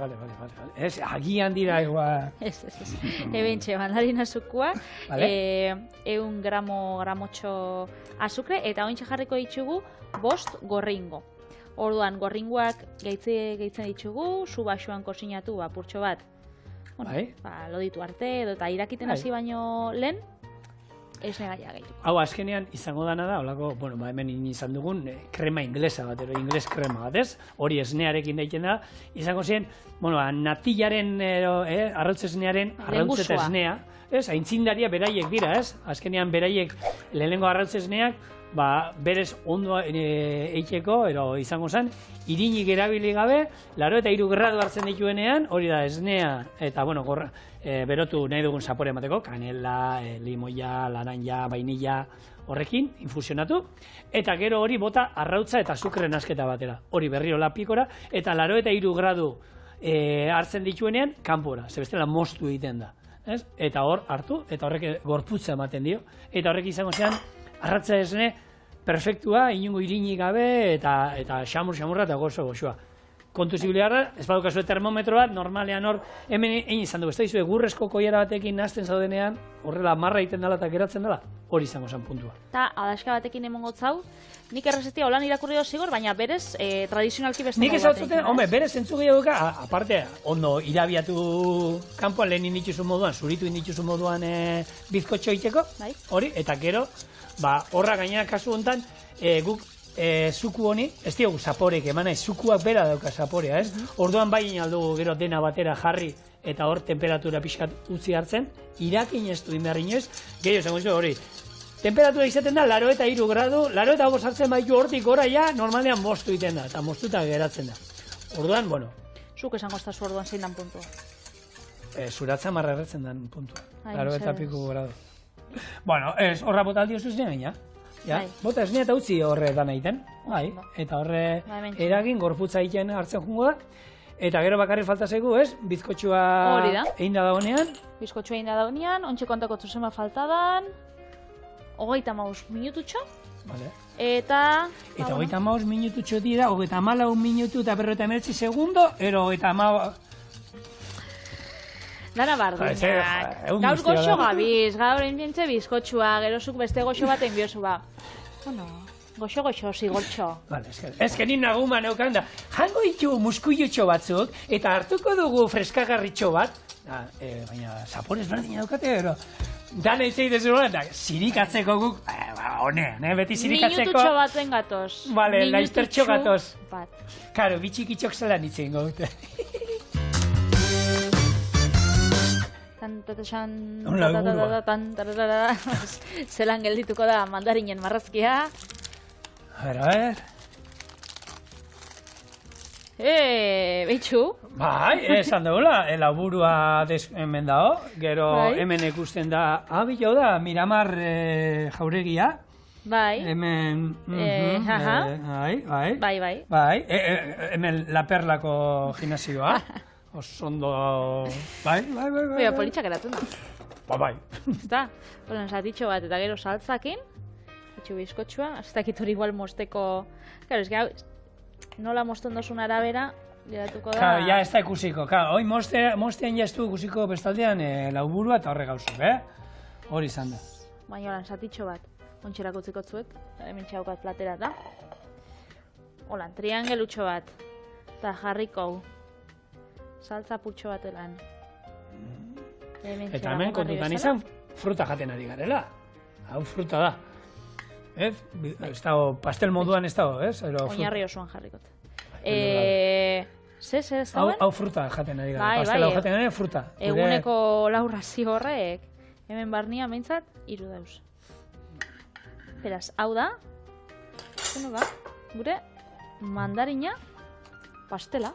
Agian dira egua... Ez. Hementxe, mandarina sukua, 100 gramotxo azukre, eta ointxe jarriko ditugu 5 gorringo. Orduan, gorringoak gehitzen ditugu, zu baxuan kozinatu apurtxo bat, loditu arte, eta irakiten hasi baino lehen, esne gaia gehiago. Hau, azkenean izango dana da, holako, hemen izan dugun krema inglesa bat, ingles krema bat, ez? Hori esnearekin daiten da, izango zen, natillaren, arrautz esnearen, arrautz eta esnea, ez? Aintzindaria beraiek dira, ez? Azkenean beraiek lehenengo arrautz esneak, berez ondo eiteko, izango zen, irinik erabili gabe, 83 gradu hartzen dituenean, hori da esnea, eta, berotu nahi dugun zapore emateko, kanela, limoia, laranja, vainilla, horrekin, infusionatu, eta gero hori bota arrautza eta azukren asketa batera, hori berriro lapikora, eta 83 gradu hartzen dituenean, kanpora, zebestela moztu egiten da, eta hor hartu, eta horrek gorputza ematen dio, eta horrek izango zean, arratza esne, perfektua, inungo irinik gabe, eta xamurra eta gozoa. Kontu zibilegarra, ez badukazue termometro bat, normalean hor, hemen egin izan dugu, ez da izue, gurrezko koiara batekin nazten zaudenean, horrela marra egiten dela eta geratzen dela, hori izango zen puntua. Eta adaska batekin emongo zau, nik errezetia holan irakurri zigor, baina berez tradizionalki beste nik ezautzuten, berez entzu gehiagoka, aparte, ondo irabiatu kanpoan lehen indituzun moduan, zuritu indituzun moduan bizkotxo egiteko, hori, eta gero, horra gainera kasu honetan, guk zuku honi, ez diogu zaporek eman nahi, zukuak bera dauka zaporea, ez? Orduan bai aldugu gero dena batera jarri eta hor temperatura pixkat utzi hartzen, irakin ez du inberri inoiz, gehiago zengo zu hori. Temperatura izaten da, 83 gradu, 85 hartzen baitu hortik gora ja, normalean moztu egiten da, eta moztuta geratzen da. Orduan, Zuk esango ez da zu orduan zein dan puntua? Zuratza marra erretzen den puntua, 85 gradu. Horra bota aldi osuz nena, Bota esnea eta utzi horre dan egiten. Eta horre eragin gorputza egiten hartzen jungo da. Eta gero bakarrik falta zaigu, ez? Bizkotxua egin da dagoenean. Bizkotxua egin da dagoenean, ontsi kontako zuzema faltadan. 35 minututxo. Eta 35 minututxo dira, 34 minutu eta 59 segundo, ero 34... Dara bardunak. Gaur goxo gabiz, gaur enbintze bizkotxua, gerozuk beste goxo baten biozu ba. Goxo, zigortxo. Ez que nien naguman eukan da, jango ditu muskuiotxo batzuk, eta hartuko dugu freskagarritxo bat, baina zaporez berdina daukate, ero, dan eitzei dezuran, da, zirikatzeko guk, honean, beti zirikatzeko... Minututxo baten gatoz. Vale, laiztertxo gatoz. Karo, bitxikitxok zelan itzen gaute. Zelan geldituko da mandarinen marrazkia. A ver. Beitxu. Bai, esan dugula, laburua hemen dago, gero hemen ikusten da, bilo da, Miramar jauregia. Bai. Hemen, bai, hemen La Perlako gimnasioa. Osondo, bai. Politxak eratzen da. Bai. Eta, zatitxo bat, eta gero saltzakin, etxu bizkotxua, ez dakit hori igual mosteko... Claro, ez que nola moston dozun arabera, geratuko da... Claro, ja ez da ikusiko. Claro, hoi mostean ja ez du ikusiko bestaldean lauburua eta horre gauzuk, hori izan da. Baina holan, zatitxo bat, ontxerako utzikotzuet, hemen txaukat platera da. Holan, triangelutxo bat, eta jarriko saltza putxo batelan. Eta hemen kontutan izan fruta jaten ari garela. Hau fruta da. Ez dago, pastel moduan ez dago, ez? Oinarri osoan jarrikot. Ez dagoen? Hau fruta jaten ari gara. Pastel hau jaten ari fruta. Eguneko laurrazi horrek, hemen barnia meintzat, 3 dauz. Beraz, hau da, gure mandarina pastela.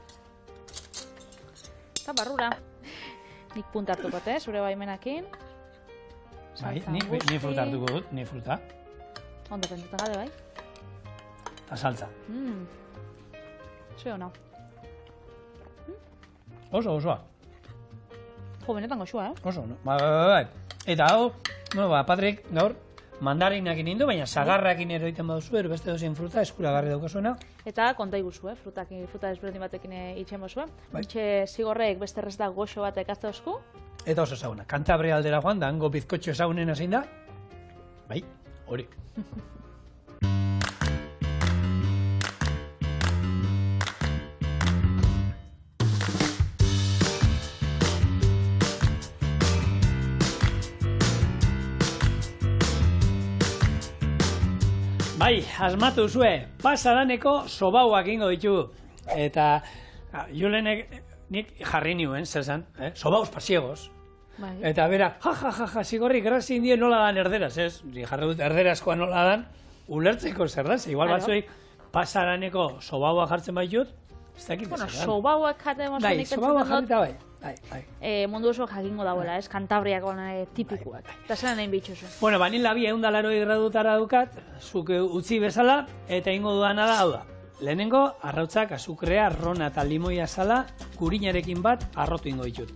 Eta barrura. Nik punta hartuko, zure baimenakin. Bai, ni fruta hartuko dut, ni fruta. Ondo pentuta gade, bai? Eta saltza. Zue hona. Osoa. Jo, benetan goxua, Oso, bai. Eta hau, Patrik, gaur, mandarinak indu, baina sagarrakin eroiten baduzu, beste dozien fruta, eskuragarri daukazuena. Eta konta iguzu, fruta desberdin batekin itxen bozue. Itxe zigorrek beste errezta goxo batek azte osku. Eta oso ezaguna. Kantabria aldera joan, da hango bizkotxo ezagunen hazin da. Bai, hori. Bai, asmatu zue, pasadaneko sobauak ingo ditu. Eta, Julenek nik jarri nioen, zezan, sobaus pasiegos. Eta bera, ja, zigorri, grazi indien nola dan erderaz, ez? Jarri dut erderazkoa nola dan, ulertzeko zer da, igual batzuek pasadaneko sobaua jartzen baitut, ez dakit ez. Bueno, sobauak jaten mozu nik entzuten dut. Mundu oso jakingo dagoela, ez? Kantabriako tipikuak. Eta zelan nahin bitxuzu. Bueno, banin labi 180 gradutara dukat, zuk utzi bezala, eta ingo duana da, hau da. Lehenengo, arrautzak, azukrea, rona eta limoia sala, kurinarekin bat arrotu ingo ditut.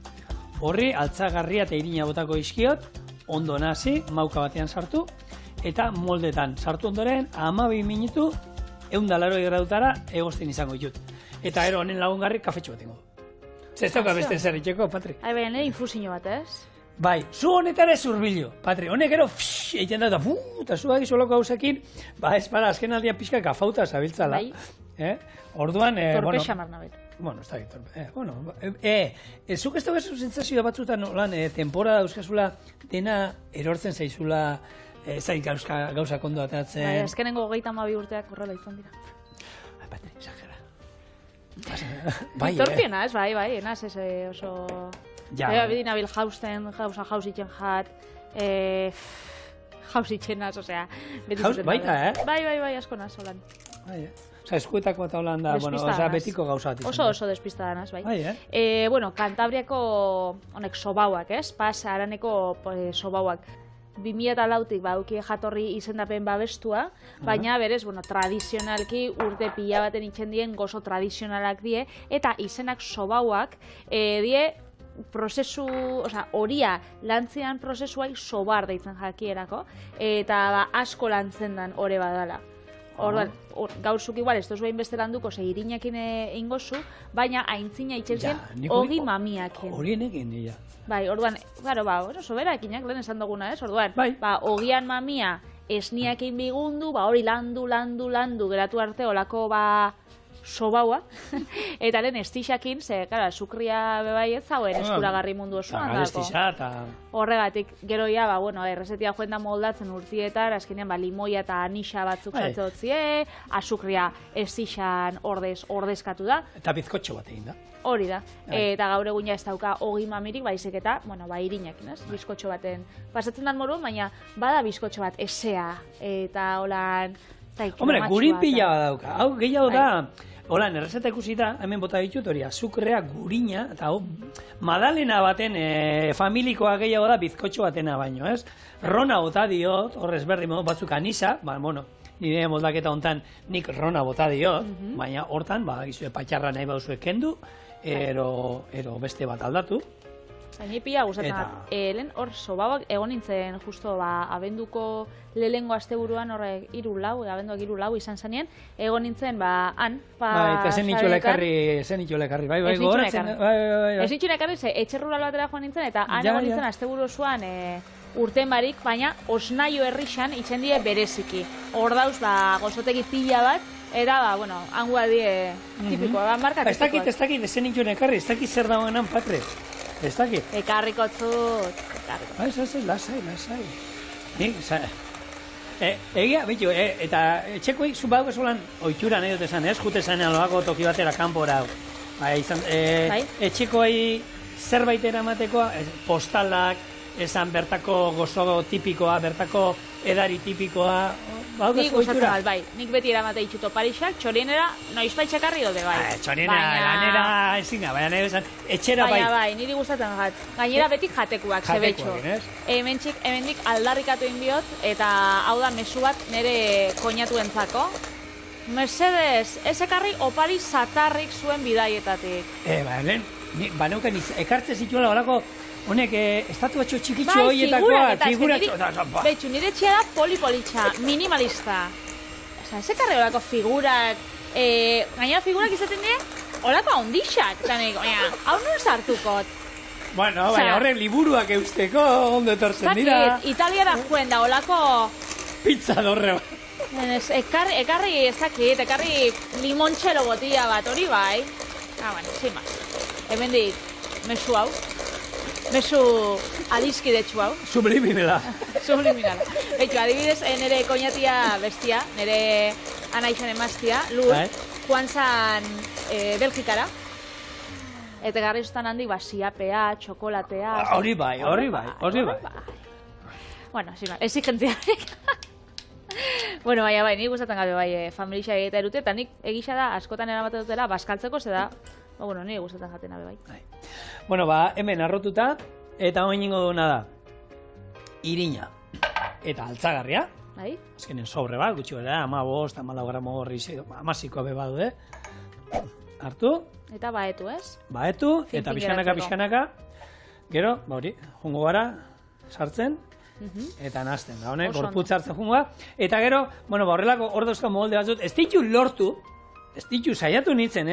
Horri, altzagarria eta irina botako izkiot, ondo nazi, mauka batean sartu, eta moldetan sartu ondoren, 12 minutu, 180 gradutara egozten izango ditut. Eta ero honen lagungarri kafetxo bat ingo. Ez dauka beste zer itxeko, Patri. Baina nire infusio bat, ez? Bai, zu honetara ez urbillo, Patri. Honek ero, egiten da, eta zuak izoloko hausekin, ez para, azken aldian pixka gafauta zabiltzala. Bai. Orduan, torpe xamar nabet. Bueno, ez da torpe. Zuk ez dago zentzazioa batzutan, temporada euskazula, dena erortzen zaizula, zain gauza kondo atatzen. Bai, azkenengo 32 urteak horrela izan dira. Patri, exagera. Torpiena, ez, bai, enaz, ez oso... Ja, bidin abil jausten, jausitzen jat, jausitzen naz, osea... Baita, Bai, asko naz, holan. Osa, eskuetako eta holan da, bueno, osa, betiko gauzat. Oso despistada naz, bai. Bueno, Kantabriako, honek, sobauak, ez? Pas, araneko sobauak. 2004tik baduki jatorri izendapen babestua, baina berez, tradizionalki urte pila baten itxen dien gozo tradizionalak die, eta izenak sobauak die prozesu, horia lantzean prozesuai sobar deitzen jakierako, eta asko lantzen dan ore badala. Orduan, gauzuk igual, ez dozu behin beste landuko, irinekin ingozu, baina aintzina itxen zen ogi mamiakin. Horien egin, ja. Bai, orduan, soberakinak lehen esan duguna, ez? Orduan, ogian mamia esniakin bigundu, hori landu, geratu arte olako sobaua, eta lehen estixakin, sukria bebai ez zauen eskuragarri mundu osoan dago. Horregatik, gero ia, errezetia joen da moldatzen urtietar, azkenean limoia eta anixa batzuk jatzotzie, azukria estixan ordezkatu da. Eta bizkotxo bat egin da. Hori da, eta gaur egun ez dauka ogi mamirik, baizik eta, irinekin, bizkotxo baten. Pasatzen dan moruan, baina bada bizkotxo bat esea, eta holan... Hombre, gurin pila dauka, hau gehiago da, holan, errezeta ikusi da, hemen bota ditut hori, azukrea, gurina, eta madalena baten familikoa gehiago da bizkotxo batena baino, ez? Rona bota diot, horrez berri modu batzuk anisa, nire moldaketa hontan nik rona bota diot, baina hortan, patxarra nahi bauzue kendu, ero beste bat aldatu. Ni pila gustatzen bat, lehen hor sobauak egon nintzen justo abenduko lehengo asteburuan horrek 3-4, abenduak 3-4 izan zanien, egon nintzen han, eta zen nitxo lekarri, bai, goratzen. Ez nitxo lekarri, etxe rural batera joan nintzen, eta han egon nintzen asteburu osoan urten barik, baina osnaio herrixan itxen die bereziki. Hor dauz, gozotegi pila bat, eta, hangua die tipikoa, marka tipikoak. Ez dakit, ez nitxo lekarri, ez dakit zer dagoenan patre. Ez dakit? Ekarriko zut. Ez, lasai. Egia, bitu, eta etxekoik zu bauk esolan oitxura nahi dut esan, ez? Jute zanean loako toki batera kanpora. Etxekoai zerbait eramateko, postalak, esan bertako gozo tipikoa, bertako edari tipikoa. Nik gustatzen bat, bai. Nik beti eramate ditut oparixak, txorienera noizbait txekarri dode, bai. Txorienera, lanera, ezin da, baina nire esan, etxera bai. Bai, niri gustatzen bat. Gainera beti jatekuak, zebetxo. Hemendik aldarrikatu inbiot, eta hau da mezu bat nire koinatuentzako. Mercedes, ez ekarri opari satarrik zuen bidaietatik. Lehen, baneuken ekartzen zituela horako, honek, estatu batxo txikitxo horietakoa, figuratxo. Betxu, nire txea da polipolitxa, minimalista. Ez ekarri horako figurak, gainera figurak izaten dira, horako ondixak. Hau non sartukot. Bueno, baina horrek liburuak eusteko, ondo etortzen dira. Italiara juen da, horako... Pizza dorre bat. Ekarri limontxelo botilla bat, hori bai. Sin más. Hemen dit, mesu hau. Mesu adizkidetxu hau. Subliminala. Betxu, adibidez, nire koñatia bestia, nire anaixan emaztia, Lur, joan zan Belgikara. Eta garri zuten handik, siapea, txokolatea... Hori bai. Bueno, exigentziarik. Bueno, bai, nik gustatzen gabe bai, familia eta erute, eta nik egisa da, askotan eramaten dutela, baskaltzeko, zeda, nire gustatzen jaten gabe bai. Bueno, hemen arrotuta, eta hoin ingo duena da, irina eta altzagarria, azkenen sobre bat, gutxi gara, 15, 14 gramo horri, 16 beba du, hartu. Eta baetu, ez? Baetu, eta pixkanaka, gero, hori, jungo gara, sartzen, eta nazten, da honek, gorputz hartzen jungoa, eta gero, horrelako hor dauzka molde batzut, ez ditu lortu, ez ditu saiatu nintzen,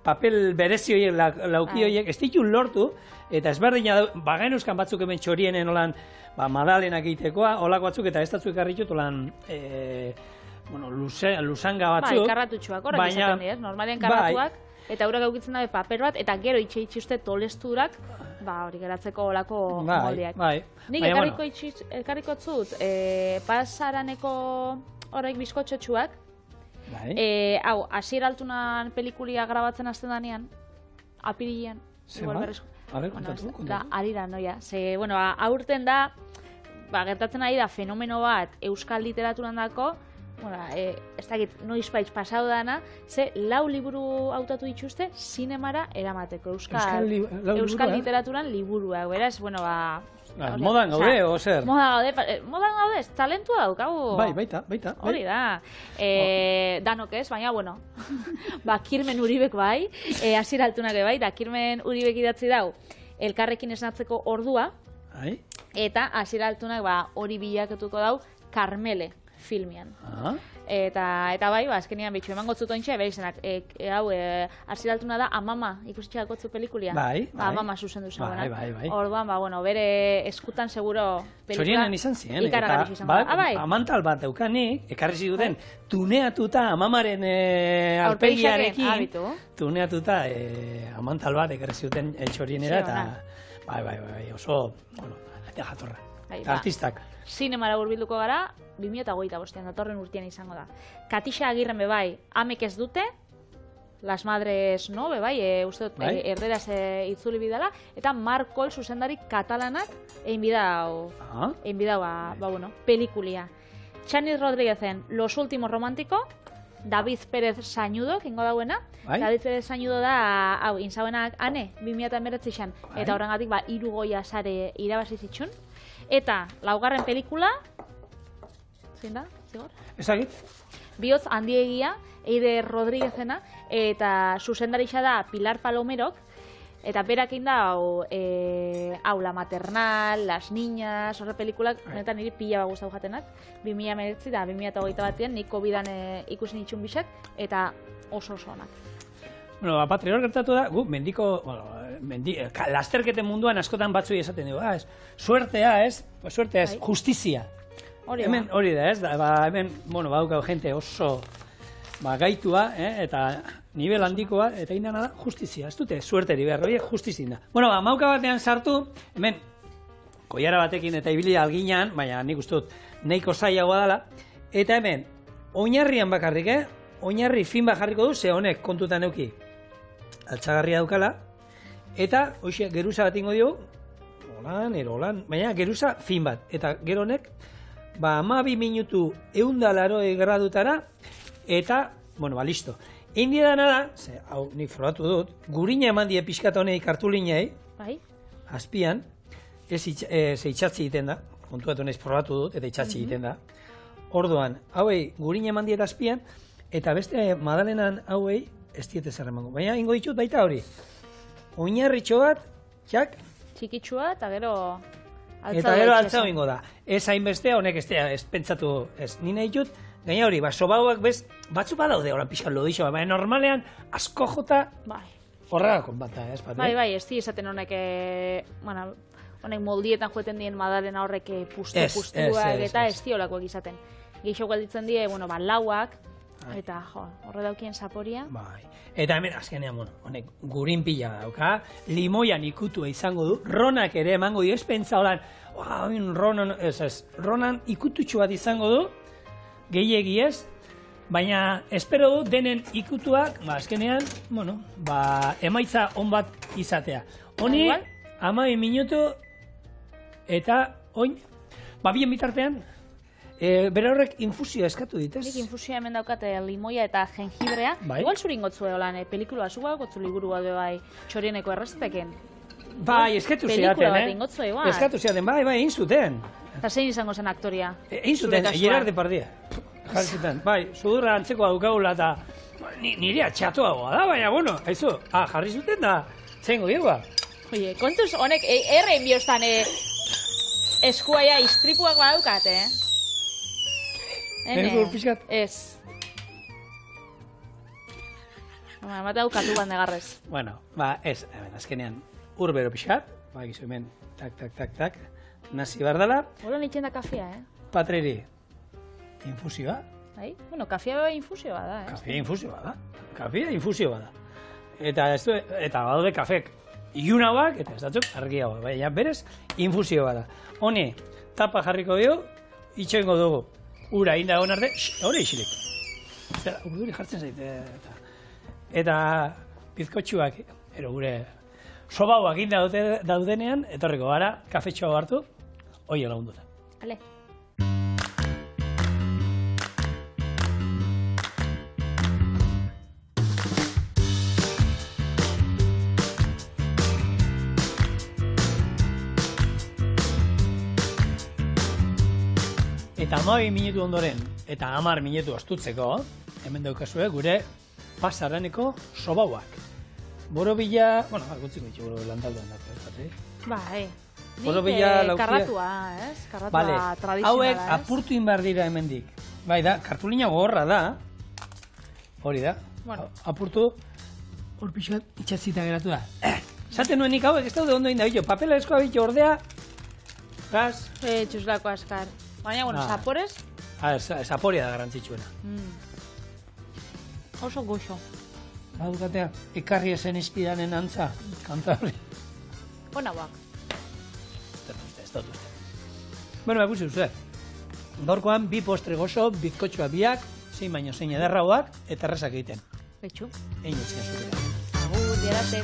papel berezi horiek, lauki horiek, ez ditu lortu, eta ezberdina, bagain euskan batzuk hemen txorienen holan, madalenak egitekoa, holako batzuk, eta ez datzuk ekarritut holan, lusanga batzuk. Karratutxuak, horrek izaten dira, normalean karratuak, eta haurak eukitzen dabe paper bat, eta gero itxe uste tolesturak, hori geratzeko olako moldeak. Nik ekarriko zut, pasaraneko horrek bizkotxotxuak, hau, asier altunan pelikulia grabatzen azten danean, apirilean. Da, arira, noia. Ze, aurten da, gertatzen ari da fenomeno bat euskal literaturan dako, ez dakit, noizpaitz pasau dana, ze 4 liburu hautatu dituzte zinemara eramateko. Euskal literaturan liburuak, beraz, Modan gaude, o zer? Modan gaude, talentua daukagu. Bai, baita. Hori da. Danok ez, baina, bueno, Kirmen Uribek bai, Asier Altunak bai, da Kirmen Uribek idatzi dau, elkarrekin esnatzeko ordua, eta Asier Altunak hori bilakatuko dau Karmele filmian. Eta bai, azkenean bitxu eman gotzut ointxe, izenak, hau, Asier Altuna da Amama ikusitxeak gotzu pelikulia. Bai. Amama zuzendu zegoena. Bai. Orduan, bere eskutan seguro pelikula txorienen izan ziren. Ikaragarri izango da. Bai. Amantal bat daukanik, ekarri ziduten, tuneatuta Amamaren aurpegiarekin, tuneatuta amantal bat ekarri ziduten txorienera, eta bai, oso, jatorra. Artistak. Zinemara hurbilduko gara, 2025an datorren urtean izango da. Katixa Agirren bebai, amek ez dute, Las Madres no, bebai, uste dut, erderaz itzuli bidala, eta Marc Col zuzendari katalanak egin bidau, pelikulia. Txanis Rodríguezen Los Últimos Romántico, David Pérez Sañudo, kingo dauena. David Pérez Sañudo da, hau, inzauenak, 2019an, eta horrengatik 3 Goya sare irabazi zitxun. Eta, laugarren pelikula, zein da, zigor? Ezagit. Bihotz handiegia, Eider Rodríguezena, eta zuzendarixa da Pilar Palomerok, eta berak egin da, Aula Maternal, Las Niñas, horre pelikulak, honetan niri pila guztau jatenak, 2019 da 2021an, nik COVID-an ikusi nitxun bisak, eta oso onak. Bueno, Patri, hor gertatu da, lasterketen munduan askotan batzui esaten dugu, suertea ez, justizia. Hori da, ez, hemen, badukau jente oso gaitua, eta nivel handikoa, eta indana da, justizia, ez dute, suerteri behar, hori justizia da. Mauka batean sartu, hemen, koiara batekin eta ibili alginan, baina nik uste dut, nahiko zailagoa dela, eta hemen, oinarrian bakarrik, oinarri fin bat jarriko du, ze honek kontutan euki altxagarria daukala, eta hoxe geruza bat ingo diogu, holan, baina geruza fin bat, eta gero honek, 12 minutu 180 gradutara, eta, listo. Egin dana da, hau nik frogatu dut, gurina eman die pixkat honei kartulinei, azpian, ze itxatzi egiten da, kontuatu naiz frogatu dut, eta itxatzi egiten da, orduan, hauei gurina eman diet azpian, eta beste Madalenan hauei ez diete zer emango. Baina ingo ditut baita hori. Oinarritxo bat, txak. Txikitsua eta gero altzau. Eta gero altzau ingo da. Ez hainbeste honek ez pentsatu ez. Ni nahi dut, gaina hori, sobauak batzu badaude horan pixkan lodixo, baina normalean asko jota horregakon bat da, ez bat. Bai, ez di esaten honek, honek moldietan joeten dien Madalena horrek pustuak eta ez di holakoak izaten. Geixo galditzen die, lauak, eta horre daukien zaporia. Eta hemen azkenean, honek gurin pila dauka, limoian ikutua izango du, ronak ere emango du, ez pentsa holan, ronan ikututxu bat izango du, gehiegi ez, baina espero du denen ikutuak, azkenean, emaitza on bat izatea. Honi, 12 minutu, eta oin, bien bitartean, bere horrek infusioa eskatu ditez? Nik infusioa hemen daukate limoia eta jengibrea. Igual zurin gotzue holan, pelikula zua gotzu liburu gaude txorieneko errezteken. Eskatu ziaten, Eskatu ziaten, egin zuten. Eta zein izango zen aktoria? Egin zuten, Gerard Depardieu. Jarri zuten, sudurra antzekoa dukagula eta nire atxatuagoa da, baina, haizu, jarri zuten da, zengo diegua. Oie, kontuz honek, errein biostan eskuaia istripuak badaukat, Ez. Mate daukatu bandegarrez. Ez, azkenean, urbero pixat, gizu hemen, tak, nazi behar dela. Hola nintzen da kafea, Patreri, infusioa. Kafea beba infusioa da, Kafea infusio bada. Eta badaude kafek iunauak, eta ez datzuk, argiagoa, baina berez, infusio bada. Honi, tapa jarriko dio, itxoingo dugu. Ura, inda egon arte, hori isilik. Urduri jartzen zaite. Eta bizkotxuak, gure sobauak inda daudenean, etorriko gara, kafetxoa hartu, hoi lagunduta. Ale. Eta 12 minutu ondoren, eta 10 minutu ostutzeko, hemen daukazue gure pasaraneko sobauak. Borobila, bueno, gutziko ditu lantaldean dago, Bai. Borobila laukia. Karratua, ez? Karratua tradizionala, hauek apurtu inbar dira hemendik. Bai da, kartulina gogorra da. Hori da. Bueno. Apurtu, hor pixoat itxatzita geratu da. Zaten nuenik hauek, ez daude ondo inda, papela eskoa bitu ordea, gaz. Txuslako askar. Baina, bueno, zaporez? Zaporia da garantzitsuena. Oso goxo. Badukatea, ekarri esen izpidanen antza, kantabri. Bona bak. Ez dut uste. Bueno, bakusi uste. Gaurkoan, 2 postre gozo, bizkotxoa biak, zein baino zein ederrauak, eta errazak egiten. Betxu. Egin utzina zutela. Agur, diarate.